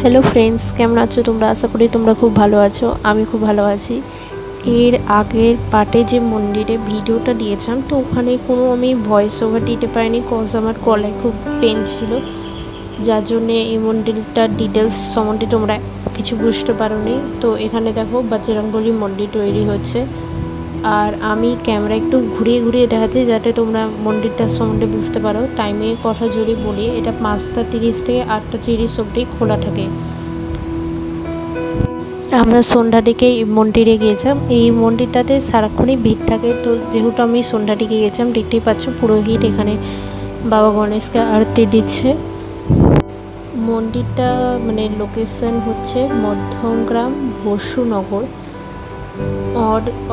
Hello friends, কেমন আছো তোমরা? আশা করি তোমরা খুব ভালো আছো। আমি খুব ভালো আছি। এর আগের পার্টে যে মন্দিরে ভিডিওটা দিয়েছিলাম, তো ওখানে কোনো আমি ভয়েস ওভার দিতে পারিনি, কজ আমার গলায় খুব পেন ছিল, যার জন্যে এই মন্দিরটার ডিটেলস সম্বন্ধে তোমরা কিছু বুঝতে পারোনি। তো এখানে দেখো বজরংবলী মন্দির তৈরি হচ্ছে, আর আমি ক্যামেরা একটু ঘুরিয়ে ঘুরিয়ে দেখাচ্ছি যাতে তোমরা মন্দিরটার সম্বন্ধে বুঝতে পারো। টাইমের কথা যদি বলি, এটা 5:30 থেকে 8:30 অবধি খোলা থাকে। আমরা সন্ধ্যা দিকে মন্দিরে গিয়েছিলাম। এই মন্দিরটাতে সারাক্ষণই ভিড় থাকে, তো যেহেতু আমি সন্ধ্যা দিকে গিয়েছিলাম, দেখতেই পাচ্ছ পুরোহিত এখানে বাবা গণেশকে আরতি দিচ্ছে। মন্দিরটা লোকেশন হচ্ছে মধ্যমগ্রাম বসুনগর,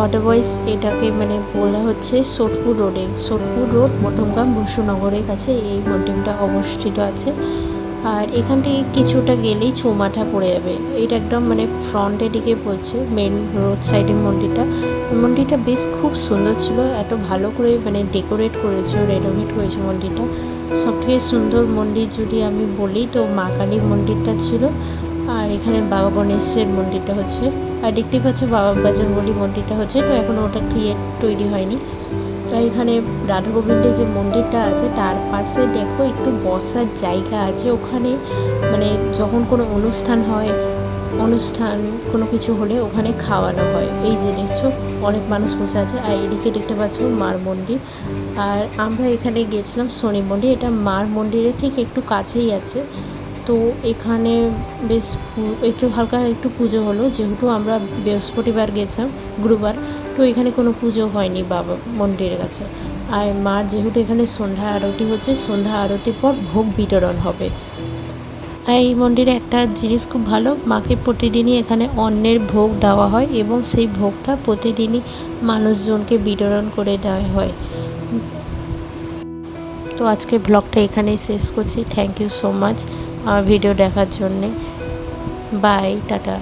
অদারওয়াইজ এটাকে বলা হচ্ছে সোদপুর রোড মধ্যমগ্রাম বসুনগরের কাছে এই মন্দিরটা অবস্থিত আছে। আর এখান থেকে কিছুটা গেলেই চৌমাঠা পড়ে যাবে। এটা একদম ফ্রন্টের দিকে পড়ছে, মেন রোড সাইডের মন্দিরটা বেশ খুব সুন্দর ছিল। এত ভালো করে ডেকোরেট করেছে, রেনোভেট করেছে মন্দিরটা। সবথেকে সুন্দর মন্দির যদি আমি বলি তো মা কালীর মন্দিরটা ছিল, আর এখানে বাবা গণেশের মন্দিরটা হচ্ছে, আর দেখতেই পাচ্ছ বাবা বজরংবলী মন্দিরটা হচ্ছে। তো এখনও ওটা তৈরি হয়নি। এখানে রাধা গোবিন্দের যে মন্দিরটা আছে তার পাশে দেখো একটু বসার জায়গা আছে। ওখানে যখন কোনো অনুষ্ঠান কোনো কিছু হলে ওখানে খাওয়ানো হয়। এই যে দেখছো অনেক মানুষ বসে আছে, আর এদিকে দেখতে পাচ্ছ মার মন্দির। আর আমরা এখানে গিয়েছিলাম শনি মন্দির, এটা মার মন্দিরের ঠিক একটু কাছেই আছে। তো এখানে বেশ একটু হালকা একটু পুজো হলো, যেহেতু আমরা বৃহস্পতিবার গেছিলাম, গুরুবার, তো এখানে কোনো পুজো হয়নি বাবা মন্দিরের কাছে। আর মার যেহেতু এখানে সন্ধ্যা আরতি হচ্ছে, সন্ধ্যা আরতির পর ভোগ বিতরণ হবে। আর এই মন্দিরে একটা জিনিস খুব ভালো, মাকে প্রতিদিনই এখানে অন্নের ভোগ দেওয়া হয় এবং সেই ভোগটা প্রতিদিনই মানুষজনকে বিতরণ করে দেওয়া হয়। তো আজকে ব্লগটা এখানেই শেষ করছি। থ্যাংক ইউ সো মাচ আমার ভিডিও দেখার জন্যে। Bye, tata.